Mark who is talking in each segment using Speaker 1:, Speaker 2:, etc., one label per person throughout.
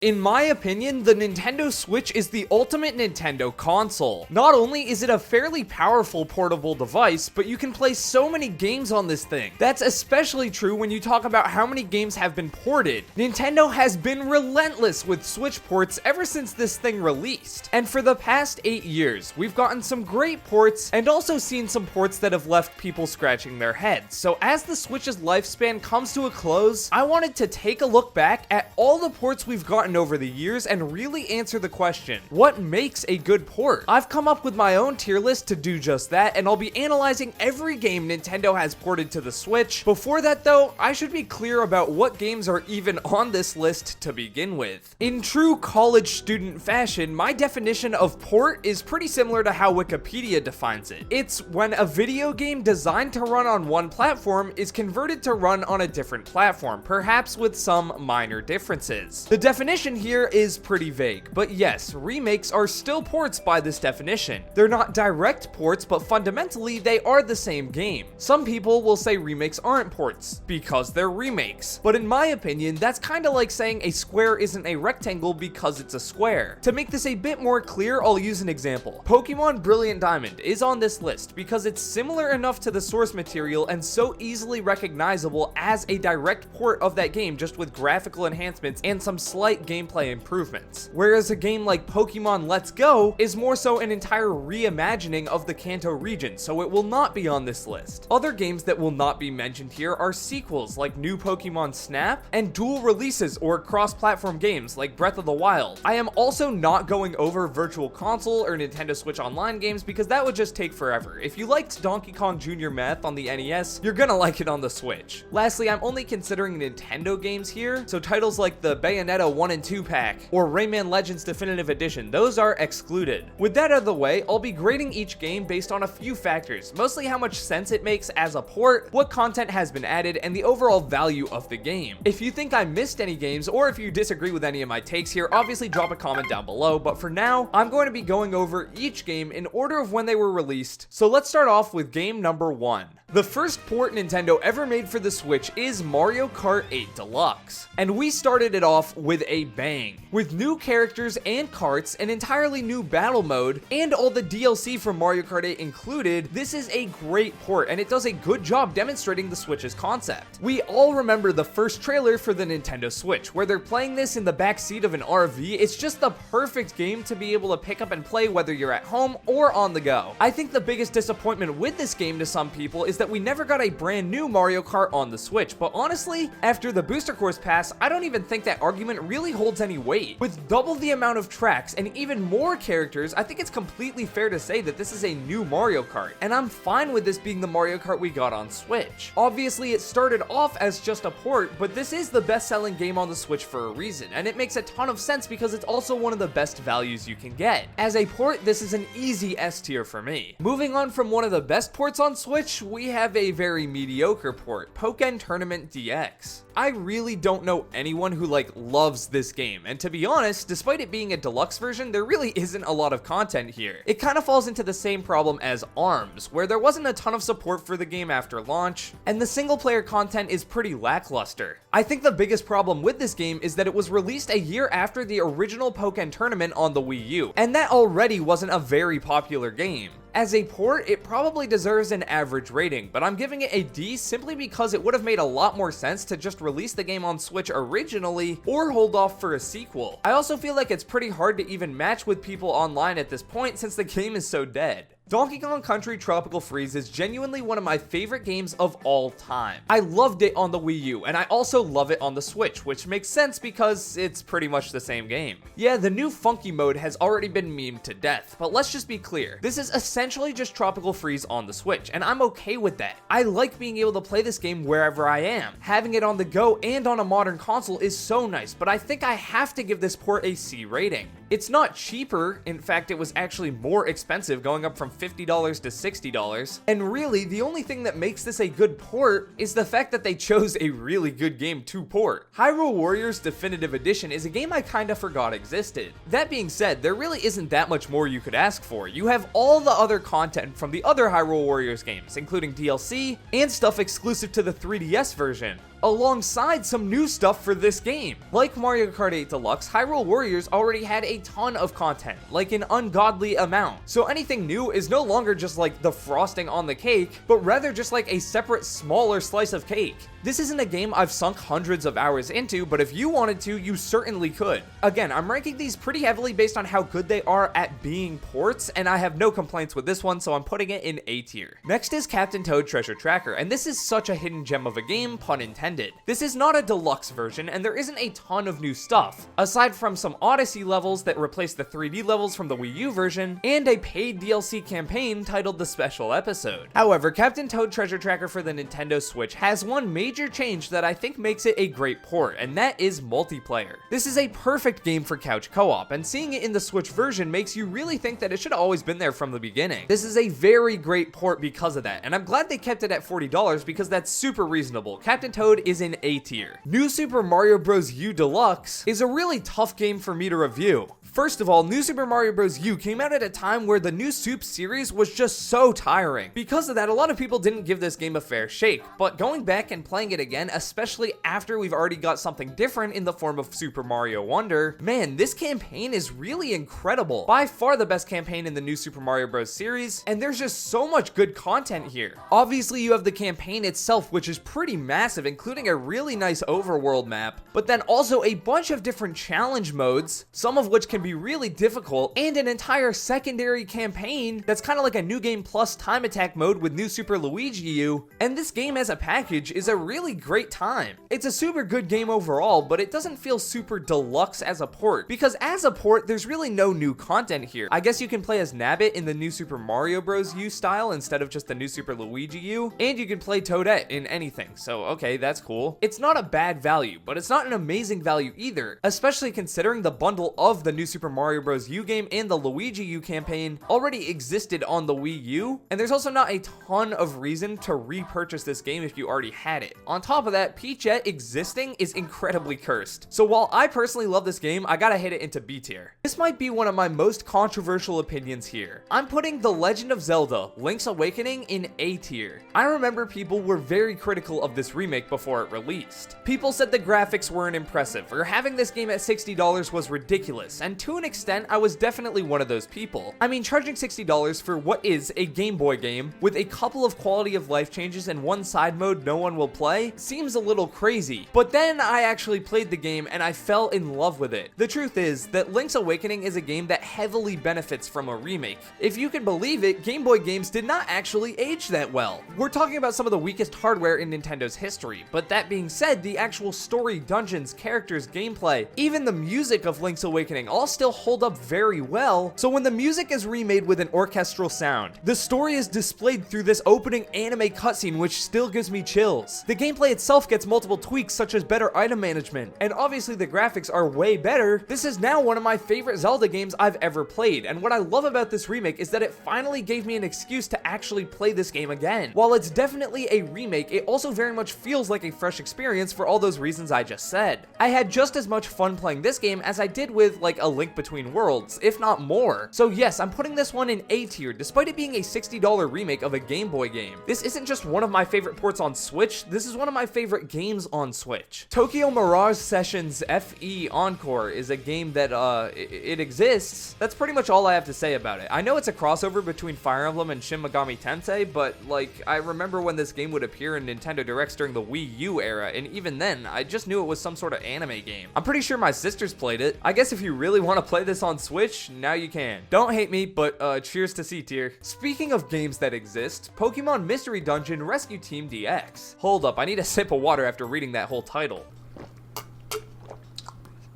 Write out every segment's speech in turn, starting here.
Speaker 1: In my opinion, the Nintendo Switch is the ultimate Nintendo console. Not only is it a fairly powerful portable device, but you can play so many games on this thing. That's especially true when you talk about how many games have been ported. Nintendo has been relentless with Switch ports ever since this thing released. And for the past 8 years, we've gotten some great ports and also seen some ports that have left people scratching their heads. So as the Switch's lifespan comes to a close, I wanted to take a look back at all the ports we've gotten over the years and really answer the question, what makes a good port? I've come up with my own tier list to do just that, and I'll be analyzing every game Nintendo has ported to the Switch. Before that though, I should be clear about what games are even on this list to begin with. In true college student fashion, my definition of port is pretty similar to how Wikipedia defines it. It's when a video game designed to run on one platform is converted to run on a different platform, perhaps with some minor differences. The definition here is pretty vague, but yes, remakes are still ports by this definition. They're not direct ports, but fundamentally they are the same game. Some people will say remakes aren't ports because they're remakes, but in my opinion, that's kind of like saying a square isn't a rectangle because it's a square. To make this a bit more clear, I'll use an example. Pokemon Brilliant Diamond is on this list because it's similar enough to the source material and so easily recognizable as a direct port of that game, just with graphical enhancements and some slight gameplay improvements. Whereas a game like Pokemon Let's Go is more so an entire reimagining of the Kanto region, so it will not be on this list. Other games that will not be mentioned here are sequels like New Pokemon Snap and dual releases or cross-platform games like Breath of the Wild. I am also not going over Virtual Console or Nintendo Switch Online games because that would just take forever. If you liked Donkey Kong Jr. Math on the NES, you're gonna like it on the Switch. Lastly, I'm only considering Nintendo games here, so titles like the Bayonetta 1 and 2 pack or Rayman Legends Definitive Edition, those are excluded. With that out of the way, I'll be grading each game based on a few factors, mostly how much sense it makes as a port, what content has been added, and the overall value of the game. If you think I missed any games, or if you disagree with any of my takes here, obviously drop a comment down below, but for now, I'm going to be going over each game in order of when they were released. So let's start off with game number 1. The first port Nintendo ever made for the Switch is Mario Kart 8 Deluxe, and we started it off with a bang. With new characters and karts, an entirely new battle mode, and all the DLC from Mario Kart 8 included, this is a great port, and it does a good job demonstrating the Switch's concept. We all remember the first trailer for the Nintendo Switch, where they're playing this in the backseat of an RV. It's just the perfect game to be able to pick up and play whether you're at home or on the go. I think the biggest disappointment with this game to some people is that we never got a brand new Mario Kart on the Switch, but honestly, after the Booster Course pass, I don't even think that argument really holds any weight. With double the amount of tracks and even more characters, I think it's completely fair to say that this is a new Mario Kart, and I'm fine with this being the Mario Kart we got on Switch. Obviously, it started off as just a port, but this is the best-selling game on the Switch for a reason, and it makes a ton of sense because it's also one of the best values you can get. As a port, this is an easy S tier for me. Moving on from one of the best ports on Switch, we have a very mediocre port, Kgan Tournament DX. I really don't know anyone who loves this game, and to be honest, despite it being a deluxe version, there really isn't a lot of content here. It kind of falls into the same problem as ARMS, where there wasn't a ton of support for the game after launch, and the single player content is pretty lackluster. I think the biggest problem with this game is that it was released a year after the original Kgan Tournament on the Wii U, and that already wasn't a very popular game. As a port, it probably deserves an average rating, but I'm giving it a D simply because it would have made a lot more sense to just release the game on Switch originally or hold off for a sequel. I also feel like it's pretty hard to even match with people online at this point since the game is so dead. Donkey Kong Country Tropical Freeze is genuinely one of my favorite games of all time. I loved it on the Wii U, and I also love it on the Switch, which makes sense because it's pretty much the same game. Yeah, the new funky mode has already been memed to death, but let's just be clear. This is essentially just Tropical Freeze on the Switch, and I'm okay with that. I like being able to play this game wherever I am. Having it on the go and on a modern console is so nice, but I think I have to give this port a C rating. It's not cheaper, in fact it was actually more expensive, going up from $50 to $60, and really the only thing that makes this a good port is the fact that they chose a really good game to port. Hyrule Warriors Definitive Edition is a game I kinda forgot existed. That being said, there really isn't that much more you could ask for. You have all the other content from the other Hyrule Warriors games, including DLC and stuff exclusive to the 3DS version. alongside some new stuff for this game. Like Mario Kart 8 Deluxe, Hyrule Warriors already had a ton of content, like an ungodly amount. So anything new is no longer just like the frosting on the cake, but rather just like a separate smaller slice of cake. This isn't a game I've sunk hundreds of hours into, but if you wanted to, you certainly could. Again, I'm ranking these pretty heavily based on how good they are at being ports, and I have no complaints with this one, so I'm putting it in A tier. Next is Captain Toad Treasure Tracker, and this is such a hidden gem of a game, pun intended. This is not a deluxe version, and there isn't a ton of new stuff, aside from some Odyssey levels that replace the 3D levels from the Wii U version, and a paid DLC campaign titled The Special Episode. However, Captain Toad Treasure Tracker for the Nintendo Switch has one major change that I think makes it a great port, and that is multiplayer. This is a perfect game for couch co-op, and seeing it in the Switch version makes you really think that it should have always been there from the beginning. This is a very great port because of that, and I'm glad they kept it at $40 because that's super reasonable. Captain Toad is in A tier. New Super Mario Bros. U Deluxe is a really tough game for me to review. First of all, New Super Mario Bros. U came out at a time where the New Soup series was just so tiring. Because of that, a lot of people didn't give this game a fair shake, but going back and playing it again, especially after we've already got something different in the form of Super Mario Wonder, man, this campaign is really incredible. By far the best campaign in the New Super Mario Bros. Series, and there's just so much good content here. Obviously, you have the campaign itself, which is pretty massive, including a really nice overworld map, but then also a bunch of different challenge modes, some of which can be really difficult, and an entire secondary campaign that's kind of like a New Game Plus time attack mode with New Super Luigi U, and this game as a package is a really great time. It's a super good game overall, but it doesn't feel super deluxe as a port, because as a port, there's really no new content here. I guess you can play as Nabbit in the New Super Mario Bros. U style instead of just the New Super Luigi U, and you can play Toadette in anything, so okay, that's cool. It's not a bad value, but it's not an amazing value either, especially considering the bundle of the New Super Mario Bros. U game and the Luigi U campaign already existed on the Wii U, and there's also not a ton of reason to repurchase this game if you already had it. On top of that, Peachette existing is incredibly cursed. So while I personally love this game, I gotta hit it into B tier. This might be one of my most controversial opinions here. I'm putting The Legend of Zelda: Link's Awakening in A tier. I remember people were very critical of this remake before it released. People said the graphics weren't impressive, or having this game at $60 was ridiculous, and to an extent, I was definitely one of those people. I mean, charging $60 for what is a Game Boy game with a couple of quality of life changes and one side mode no one will play seems a little crazy. But then I actually played the game and I fell in love with it. The truth is that Link's Awakening is a game that heavily benefits from a remake. If you can believe it, Game Boy games did not actually age that well. We're talking about some of the weakest hardware in Nintendo's history, but that being said, the actual story, dungeons, characters, gameplay, even the music of Link's Awakening all still hold up very well. So when the music is remade with an orchestral sound, the story is displayed through this opening anime cutscene which still gives me chills. The gameplay itself gets multiple tweaks such as better item management, and obviously the graphics are way better. This is now one of my favorite Zelda games I've ever played, and what I love about this remake is that it finally gave me an excuse to actually play this game again. While it's definitely a remake, it also very much feels like a fresh experience for all those reasons I just said. I had just as much fun playing this game as I did with like A Link Between Worlds, if not more. So yes, I'm putting this one in A tier, despite it being a $60 remake of a Game Boy game. This isn't just one of my favorite ports on Switch, this is one of my favorite games on Switch. Tokyo Mirage Sessions FE Encore is a game that, it exists. That's pretty much all I have to say about it. I know it's a crossover between Fire Emblem and Shin Megami Tensei, but like, I remember when this game would appear in Nintendo Directs during the Wii U era, and even then, I just knew it was some sort of anime game. I'm pretty sure my sisters played it. I guess if you really want to play this on Switch, now you can. Don't hate me, but cheers to C tier. Speaking of games that exist, Pokemon Mystery Dungeon Rescue Team DX. Hold up, I need a sip of water after reading that whole title.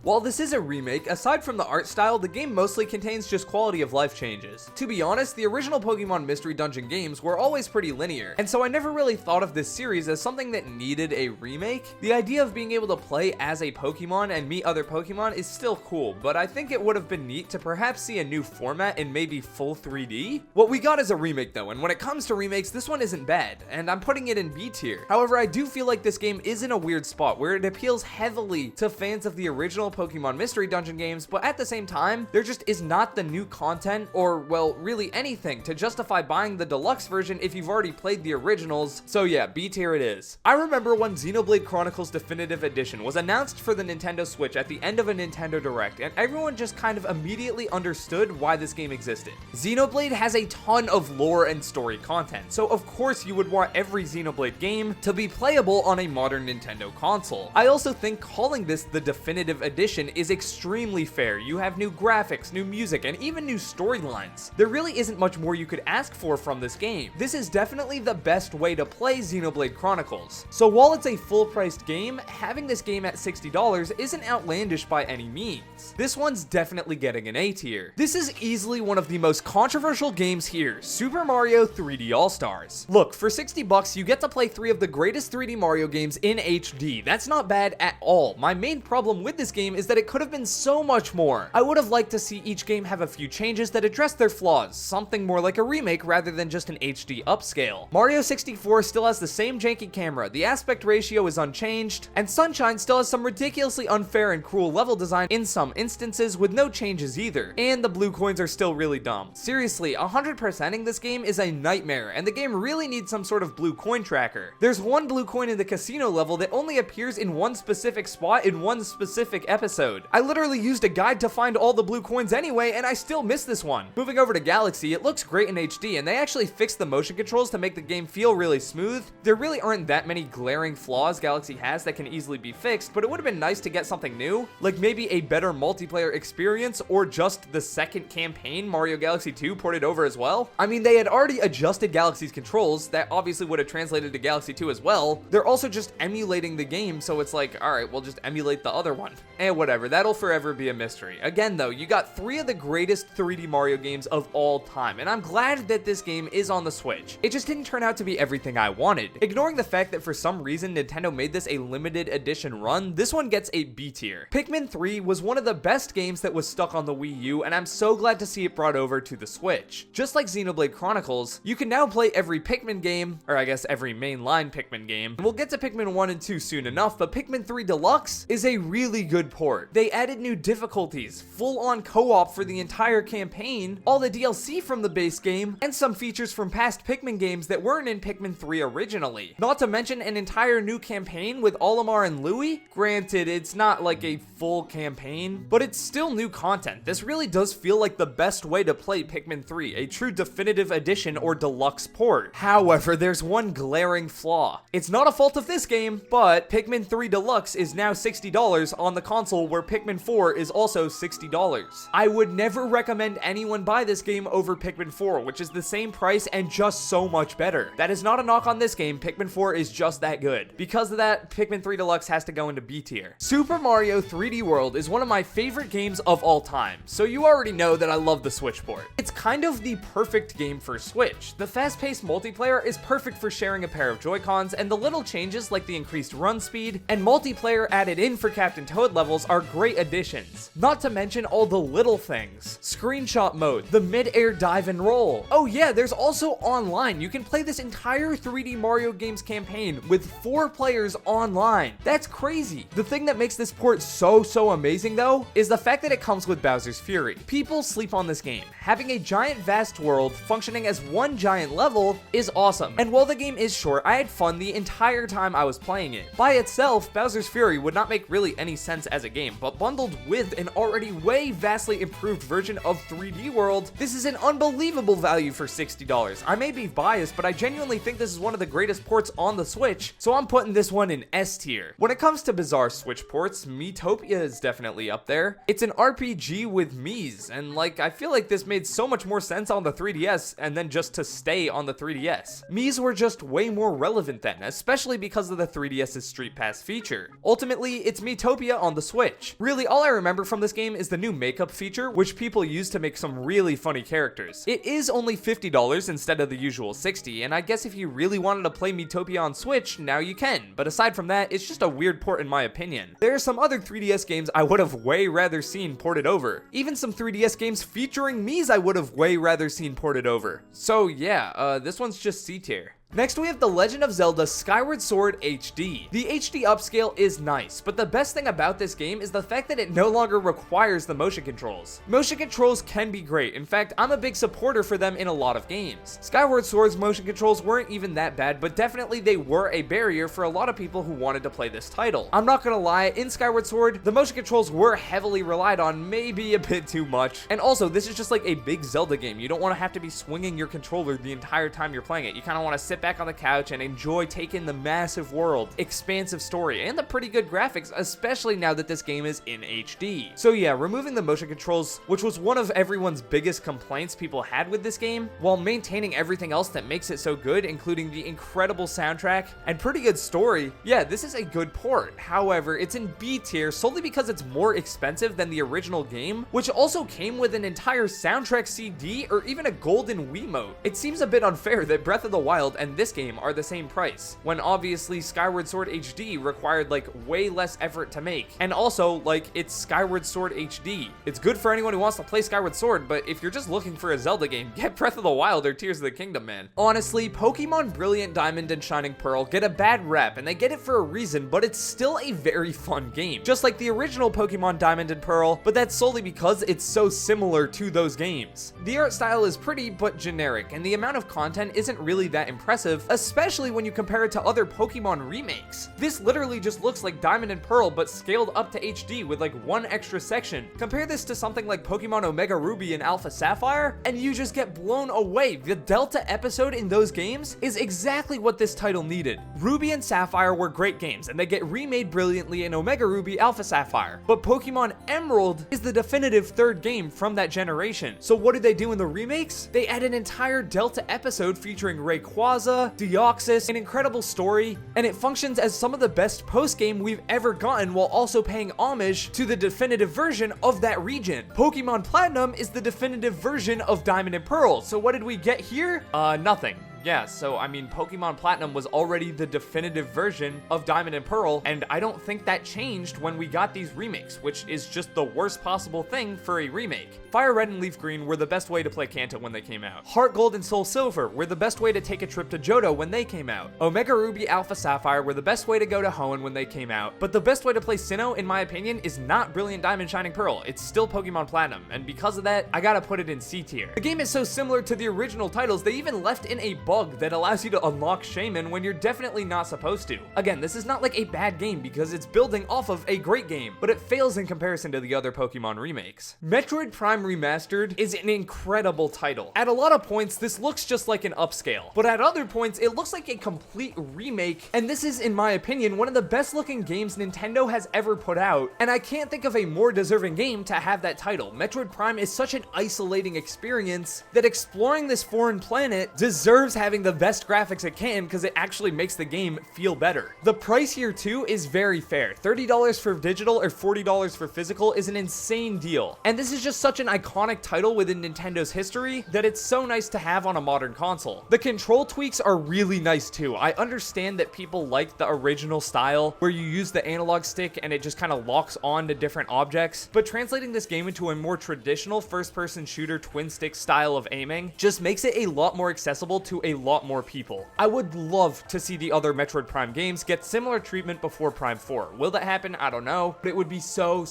Speaker 1: While this is a remake, aside from the art style, the game mostly contains just quality of life changes. To be honest, the original Pokemon Mystery Dungeon games were always pretty linear, and so I never really thought of this series as something that needed a remake. The idea of being able to play as a Pokemon and meet other Pokemon is still cool, but I think it would have been neat to perhaps see a new format in maybe full 3D. What we got is a remake though, and when it comes to remakes, this one isn't bad, and I'm putting it in B tier. However, I do feel like this game is in a weird spot where it appeals heavily to fans of the original Pokemon Mystery Dungeon games, but at the same time, there just is not the new content, or, well, really anything, to justify buying the deluxe version if you've already played the originals, so yeah, B tier it is. I remember when Xenoblade Chronicles Definitive Edition was announced for the Nintendo Switch at the end of a Nintendo Direct, and everyone just kind of immediately understood why this game existed. Xenoblade has a ton of lore and story content, so of course you would want every Xenoblade game to be playable on a modern Nintendo console. I also think calling this the Definitive Edition is extremely fair. You have new graphics, new music, and even new storylines. There really isn't much more you could ask for from this game. This is definitely the best way to play Xenoblade Chronicles. So while it's a full-priced game, having this game at $60 isn't outlandish by any means. This one's definitely getting an A tier. This is easily one of the most controversial games here, Super Mario 3D All-Stars. Look, for 60 bucks, you get to play 3 of the greatest 3D Mario games in HD. That's not bad at all. My main problem with this game is that it could have been so much more. I would have liked to see each game have a few changes that address their flaws, something more like a remake rather than just an HD upscale. Mario 64 still has the same janky camera, the aspect ratio is unchanged, and Sunshine still has some ridiculously unfair and cruel level design in some instances with no changes either, and the blue coins are still really dumb. Seriously, 100%ing this game is a nightmare, and the game really needs some sort of blue coin tracker. There's one blue coin in the casino level that only appears in one specific spot in one specific episode. I literally used a guide to find all the blue coins anyway, and I still missed this one. Moving over to Galaxy, it looks great in HD, and they actually fixed the motion controls to make the game feel really smooth. There really aren't that many glaring flaws Galaxy has that can easily be fixed, but it would have been nice to get something new, like maybe a better multiplayer experience, or just the second campaign, Mario Galaxy 2, ported over as well. I mean, they had already adjusted Galaxy's controls, that obviously would have translated to Galaxy 2 as well. They're also just emulating the game, so it's like, alright, we'll just emulate the other one. Whatever, that'll forever be a mystery. Again though, you got 3 of the greatest 3D Mario games of all time, and I'm glad that this game is on the Switch. It just didn't turn out to be everything I wanted. Ignoring the fact that for some reason Nintendo made this a limited edition run, this one gets a B tier. Pikmin 3 was one of the best games that was stuck on the Wii U, and I'm so glad to see it brought over to the Switch. Just like Xenoblade Chronicles, you can now play every Pikmin game, or I guess every mainline Pikmin game. We'll get to Pikmin 1 and 2 soon enough, but Pikmin 3 Deluxe is a really good port. They added new difficulties, full-on co-op for the entire campaign, all the DLC from the base game, and some features from past Pikmin games that weren't in Pikmin 3 originally. Not to mention an entire new campaign with Olimar and Louie. Granted, it's not like a full campaign, but it's still new content. This really does feel like the best way to play Pikmin 3, a true definitive edition or deluxe port. However, there's one glaring flaw. It's not a fault of this game, but Pikmin 3 Deluxe is now $60 on the console where Pikmin 4 is also $60. I would never recommend anyone buy this game over Pikmin 4, which is the same price and just so much better. That is not a knock on this game, Pikmin 4 is just that good. Because of that, Pikmin 3 Deluxe has to go into B tier. Super Mario 3D World is one of my favorite games of all time, so you already know that I love the Switch port. It's kind of the perfect game for Switch. The fast-paced multiplayer is perfect for sharing a pair of Joy-Cons, and the little changes like the increased run speed and multiplayer added in for Captain Toad levels are great additions. Not to mention all the little things. Screenshot mode, the mid-air dive and roll. Oh yeah, there's also online. You can play this entire 3D Mario games campaign with 4 players online. That's crazy. The thing that makes this port so amazing though, is the fact that it comes with Bowser's Fury. People sleep on this game. Having a giant vast world functioning as one giant level is awesome. And while the game is short, I had fun the entire time I was playing it. By itself, Bowser's Fury would not make really any sense as a game, but bundled with an already way vastly improved version of 3D World, this is an unbelievable value for $60. I may be biased, but I genuinely think this is one of the greatest ports on the Switch, so I'm putting this one in S tier. When it comes to bizarre Switch ports, Miitopia is definitely up there. It's an RPG with Miis, and I feel like this made so much more sense on the 3DS and then just to stay on the 3DS. Miis were just way more relevant then, especially because of the 3DS's Street Pass feature. Ultimately, it's Miitopia on the Switch. Really, all I remember from this game is the new makeup feature, which people use to make some really funny characters. It is only $50 instead of the usual $60, and I guess if you really wanted to play Miitopia on Switch, now you can, but aside from that, it's just a weird port in my opinion. There are some other 3DS games I would have way rather seen ported over. Even some 3DS games featuring Miis I would have way rather seen ported over. So yeah, this one's just C tier. Next, we have The Legend of Zelda Skyward Sword HD. The HD upscale is nice, but the best thing about this game is the fact that it no longer requires the motion controls. Motion controls can be great. In fact, I'm a big supporter for them in a lot of games. Skyward Sword's motion controls weren't even that bad, but definitely they were a barrier for a lot of people who wanted to play this title. I'm not gonna lie, in Skyward Sword, the motion controls were heavily relied on, maybe a bit too much. And also, this is just like a big Zelda game. You don't want to have to be swinging your controller the entire time you're playing it. You kind of want to sit back on the couch and enjoy taking the massive world, expansive story, and the pretty good graphics, especially now that this game is in HD. So yeah, removing the motion controls, which was one of everyone's biggest complaints people had with this game, while maintaining everything else that makes it so good, including the incredible soundtrack and pretty good story, yeah, this is a good port. However, it's in B tier solely because it's more expensive than the original game, which also came with an entire soundtrack CD or even a golden Wiimote. It seems a bit unfair that Breath of the Wild and this game are the same price, when obviously Skyward Sword HD required like way less effort to make. And also, like, it's Skyward Sword HD. It's good for anyone who wants to play Skyward Sword, but if you're just looking for a Zelda game, get Breath of the Wild or Tears of the Kingdom, man. Honestly, Pokemon Brilliant Diamond and Shining Pearl get a bad rep, and they get it for a reason, but it's still a very fun game. Just like the original Pokemon Diamond and Pearl, but that's solely because it's so similar to those games. The art style is pretty, but generic, and the amount of content isn't really that impressive, especially when you compare it to other Pokemon remakes. This literally just looks like Diamond and Pearl, but scaled up to HD with like one extra section. Compare this to something like Pokemon Omega Ruby and Alpha Sapphire, and you just get blown away. The Delta episode in those games is exactly what this title needed. Ruby and Sapphire were great games, and they get remade brilliantly in Omega Ruby Alpha Sapphire, but Pokemon Emerald is the definitive third game from that generation. So what did they do in the remakes? They add an entire Delta episode featuring Rayquaza, Deoxys, an incredible story, and it functions as some of the best post-game we've ever gotten while also paying homage to the definitive version of that region. Pokemon Platinum is the definitive version of Diamond and Pearl, so what did we get here? Nothing. Yeah, so I mean, Pokemon Platinum was already the definitive version of Diamond and Pearl, and I don't think that changed when we got these remakes, which is just the worst possible thing for a remake. Fire Red and Leaf Green were the best way to play Kanto when they came out. Heart Gold and Soul Silver were the best way to take a trip to Johto when they came out. Omega Ruby Alpha Sapphire were the best way to go to Hoenn when they came out, but the best way to play Sinnoh, in my opinion, is not Brilliant Diamond Shining Pearl. It's still Pokemon Platinum, and because of that, I gotta put it in C tier. The game is so similar to the original titles, they even left in a bug that allows you to unlock Shaman when you're definitely not supposed to. Again, this is not like a bad game because it's building off of a great game, but it fails in comparison to the other Pokemon remakes. Metroid Prime Remastered is an incredible title. At a lot of points, this looks just like an upscale, but at other points, it looks like a complete remake, and this is, in my opinion, one of the best looking games Nintendo has ever put out, and I can't think of a more deserving game to have that title. Metroid Prime is such an isolating experience that exploring this foreign planet deserves having the best graphics it can because it actually makes the game feel better. The price here too is very fair. $30 for digital or $40 for physical is an insane deal. And this is just such an iconic title within Nintendo's history that it's so nice to have on a modern console. The control tweaks are really nice too. I understand that people like the original style where you use the analog stick and it just kind of locks on to different objects, but translating this game into a more traditional first-person shooter twin stick style of aiming just makes it a lot more accessible to a lot more people. I would love to see the other Metroid Prime games get similar treatment before Prime 4. Will that happen? I don't know, but it would be so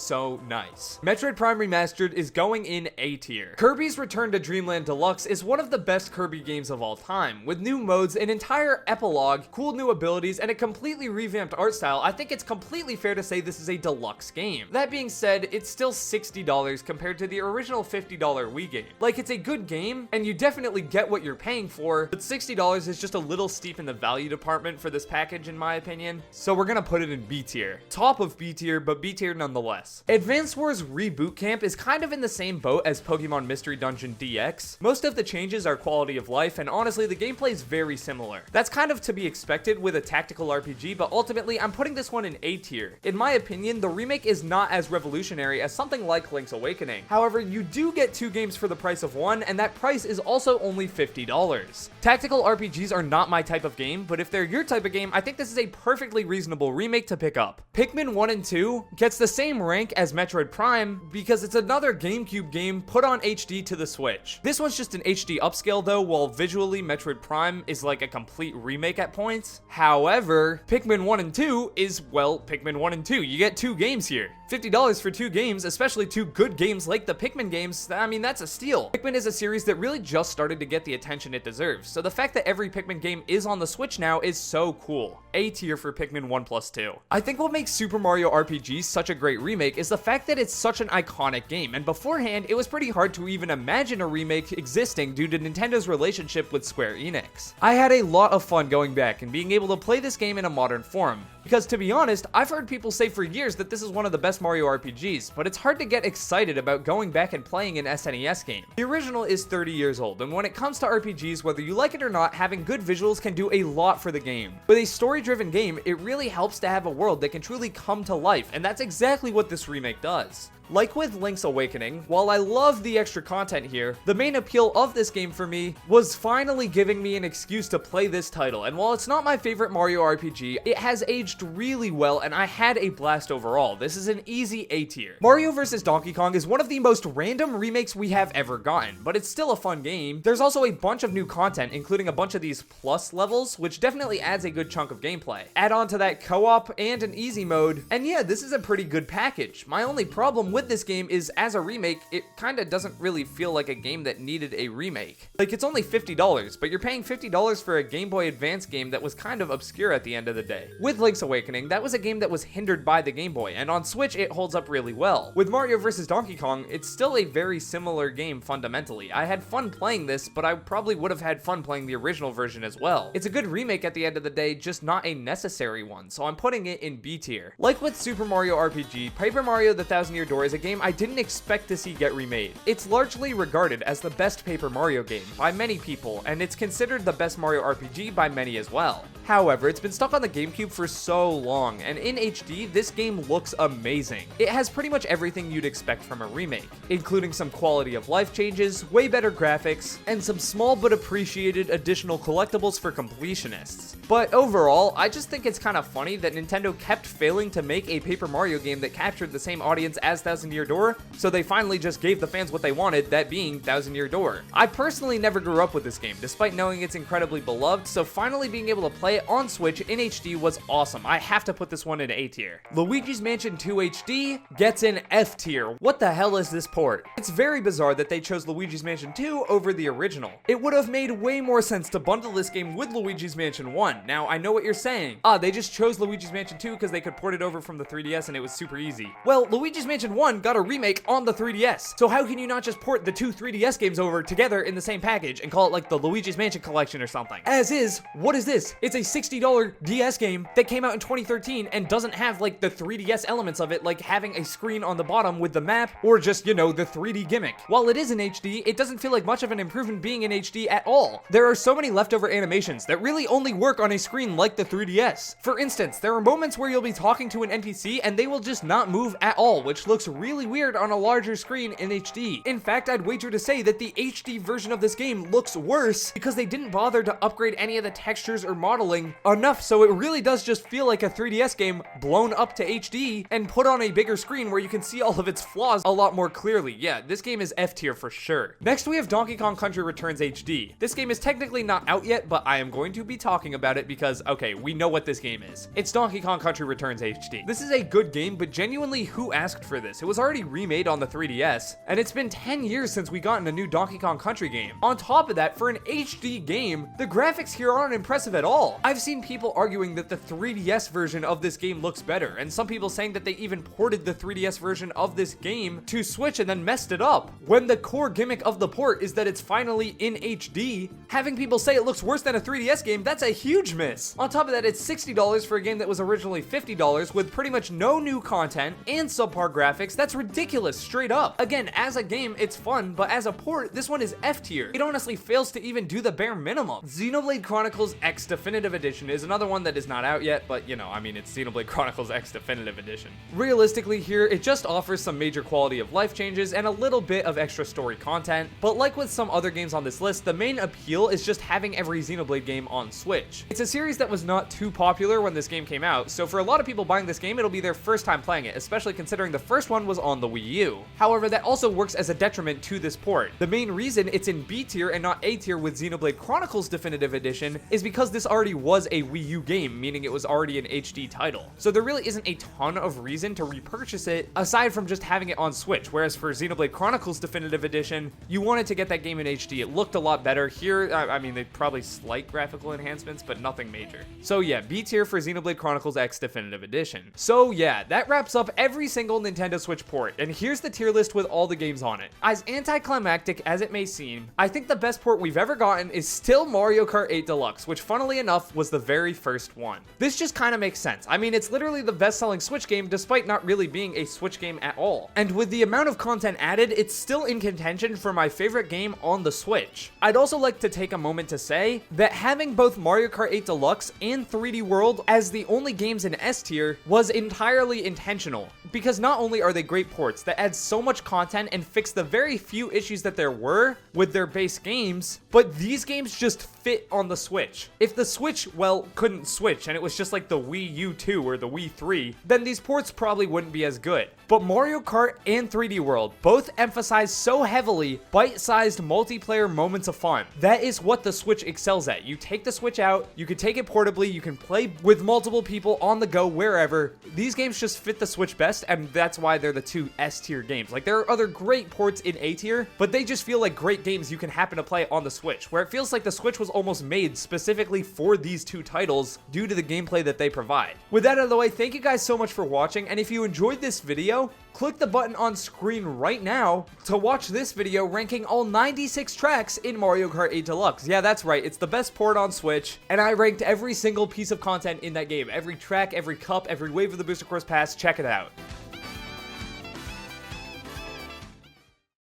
Speaker 1: nice. Metroid Prime Remastered is going in A tier. Kirby's Return to Dreamland Deluxe is one of the best Kirby games of all time. With new modes, an entire epilogue, cool new abilities, and a completely revamped art style, I think it's completely fair to say this is a deluxe game. That being said, it's still $60 compared to the original $50 Wii game. Like, it's a good game, and you definitely get what you're paying for, but $60 is just a little steep in the value department for this package in my opinion, so we're gonna put it in B tier. Top of B tier, but B tier nonetheless. Advance Wars Reboot Camp is kind of in the same boat as Pokemon Mystery Dungeon DX. Most of the changes are quality of life, and honestly the gameplay is very similar. That's kind of to be expected with a tactical RPG, but ultimately I'm putting this one in A tier. In my opinion, the remake is not as revolutionary as something like Link's Awakening. However, you do get two games for the price of one, and that price is also only $50. Tactical RPGs are not my type of game, but if they're your type of game, I think this is a perfectly reasonable remake to pick up. Pikmin 1 and 2 gets the same rank as Metroid Prime because it's another GameCube game put on HD to the Switch. This one's just an HD upscale though, while visually Metroid Prime is like a complete remake at points. However, Pikmin 1 and 2 is, well, Pikmin 1 and 2. You get 2 games here. $50 for 2 games, especially 2 good games like the Pikmin games, I mean, that's a steal. Pikmin is a series that really just started to get the attention it deserves, so the fact that every Pikmin game is on the Switch now is so cool. A tier for Pikmin 1+2. I think what makes Super Mario RPG such a great remake is the fact that it's such an iconic game, and beforehand, it was pretty hard to even imagine a remake existing due to Nintendo's relationship with Square Enix. I had a lot of fun going back and being able to play this game in a modern form, because to be honest, I've heard people say for years that this is one of the best Mario RPGs, but it's hard to get excited about going back and playing an SNES game. The original is 30 years old, and when it comes to RPGs, whether you like it or not, having good visuals can do a lot for the game. With a story-driven game, it really helps to have a world that can truly come to life, and that's exactly what this remake does. Like with Link's Awakening, while I love the extra content here, the main appeal of this game for me was finally giving me an excuse to play this title, and while it's not my favorite Mario RPG, it has aged really well and I had a blast overall. This is an easy A tier. Mario vs. Donkey Kong is one of the most random remakes we have ever gotten, but it's still a fun game. There's also a bunch of new content, including a bunch of these plus levels, which definitely adds a good chunk of gameplay. Add on to that co-op and an easy mode, and yeah, this is a pretty good package. My only problem with this game is, as a remake, it kinda doesn't really feel like a game that needed a remake. Like, it's only $50, but you're paying $50 for a Game Boy Advance game that was kind of obscure at the end of the day. With Link's Awakening, that was a game that was hindered by the Game Boy, and on Switch, it holds up really well. With Mario vs. Donkey Kong, it's still a very similar game fundamentally. I had fun playing this, but I probably would have had fun playing the original version as well. It's a good remake at the end of the day, just not a necessary one, so I'm putting it in B tier. Like with Super Mario RPG, Paper Mario: The Thousand Year Door is a game I didn't expect to see get remade. It's largely regarded as the best Paper Mario game by many people, and it's considered the best Mario RPG by many as well. However, it's been stuck on the GameCube for so long, and in HD, this game looks amazing. It has pretty much everything you'd expect from a remake, including some quality of life changes, way better graphics, and some small but appreciated additional collectibles for completionists. But overall, I just think it's kind of funny that Nintendo kept failing to make a Paper Mario game that captured the same audience as Thousand Year Door, so they finally just gave the fans what they wanted, that being Thousand Year Door. I personally never grew up with this game, despite knowing it's incredibly beloved, so finally being able to play it on Switch in HD was awesome. I have to put this one in A tier. Luigi's Mansion 2 HD gets an F tier. What the hell is this port? It's very bizarre that they chose Luigi's Mansion 2 over the original. It would have made way more sense to bundle this game with Luigi's Mansion 1. Now, I know what you're saying. They just chose Luigi's Mansion 2 because they could port it over from the 3DS and it was super easy. Well, Luigi's Mansion 1 got a remake on the 3DS, so how can you not just port the 2 3DS games over together in the same package and call it like the Luigi's Mansion Collection or something? As is, what is this? It's a $60 DS game that came out in 2013 and doesn't have like the 3DS elements of it, like having a screen on the bottom with the map or just, you know, the 3D gimmick. While it is in HD, it doesn't feel like much of an improvement being in HD at all. There are so many leftover animations that really only work on a screen like the 3DS. For instance, there are moments where you'll be talking to an NPC and they will just not move at all, which looks really weird on a larger screen in HD. In fact, I'd wager to say that the HD version of this game looks worse because they didn't bother to upgrade any of the textures or modeling enough, so it really does just feel like a 3DS game blown up to HD and put on a bigger screen where you can see all of its flaws a lot more clearly. Yeah, this game is F tier for sure. Next, we have Donkey Kong Country Returns HD. This game is technically not out yet, but I am going to be talking about it because, okay, we know what this game is. It's Donkey Kong Country Returns HD. This is a good game, but genuinely, who asked for this? It was already remade on the 3DS, and it's been 10 years since we got a new Donkey Kong Country game. On top of that, for an HD game, the graphics here aren't impressive at all. I've seen people arguing that the 3DS version of this game looks better, and some people saying that they even ported the 3DS version of this game to Switch and then messed it up, when the core gimmick of the port is that it's finally in HD. Having people say it looks worse than a 3DS game, that's a huge miss. On top of that, it's $60 for a game that was originally $50 with pretty much no new content and subpar graphics graphics, that's ridiculous, straight up. Again, as a game, it's fun, but as a port, this one is F tier. It honestly fails to even do the bare minimum. Xenoblade Chronicles X Definitive Edition is another one that is not out yet, but you know, I mean, it's Xenoblade Chronicles X Definitive Edition. Realistically here, it just offers some major quality of life changes and a little bit of extra story content, but like with some other games on this list, the main appeal is just having every Xenoblade game on Switch. It's a series that was not too popular when this game came out, so for a lot of people buying this game, it'll be their first time playing it, especially considering the first one was on the Wii U. However, that also works as a detriment to this port. The main reason it's in B tier and not A tier with Xenoblade Chronicles Definitive Edition is because this already was a Wii U game, meaning it was already an HD title. So there really isn't a ton of reason to repurchase it aside from just having it on Switch, whereas for Xenoblade Chronicles Definitive Edition, you wanted to get that game in HD. It looked a lot better. Here, I mean, they probably slight graphical enhancements, but nothing major. So yeah, B tier for Xenoblade Chronicles X Definitive Edition. So yeah, that wraps up every single Nintendo Switch port, and here's the tier list with all the games on it. As anticlimactic as it may seem, I think the best port we've ever gotten is still Mario Kart 8 Deluxe, which funnily enough was the very first one. This just kind of makes sense. I mean, it's literally the best-selling Switch game despite not really being a Switch game at all. And with the amount of content added, it's still in contention for my favorite game on the Switch. I'd also like to take a moment to say that having both Mario Kart 8 Deluxe and 3D World as the only games in S tier was entirely intentional, because not only are they great ports that add so much content and fix the very few issues that there were with their base games, but these games just fit on the Switch. If the Switch, well, couldn't switch and it was just like the Wii U 2 or the Wii 3, then these ports probably wouldn't be as good. But Mario Kart and 3D World both emphasize so heavily bite-sized multiplayer moments of fun. That is what the Switch excels at. You take the Switch out, you can take it portably, you can play with multiple people on the go wherever. These games just fit the Switch best, and that's why they're the two S tier games. Like, there are other great ports in A tier, but they just feel like great games you can happen to play on the Switch, where it feels like the Switch was almost made specifically for these two titles due to the gameplay that they provide. With that out of the way, thank you guys so much for watching, and if you enjoyed this video, click the button on screen right now to watch this video ranking all 96 tracks in Mario Kart 8 Deluxe. Yeah, that's right, it's the best port on Switch, and I ranked every single piece of content in that game. Every track, every cup, every wave of the Booster Course Pass, check it out.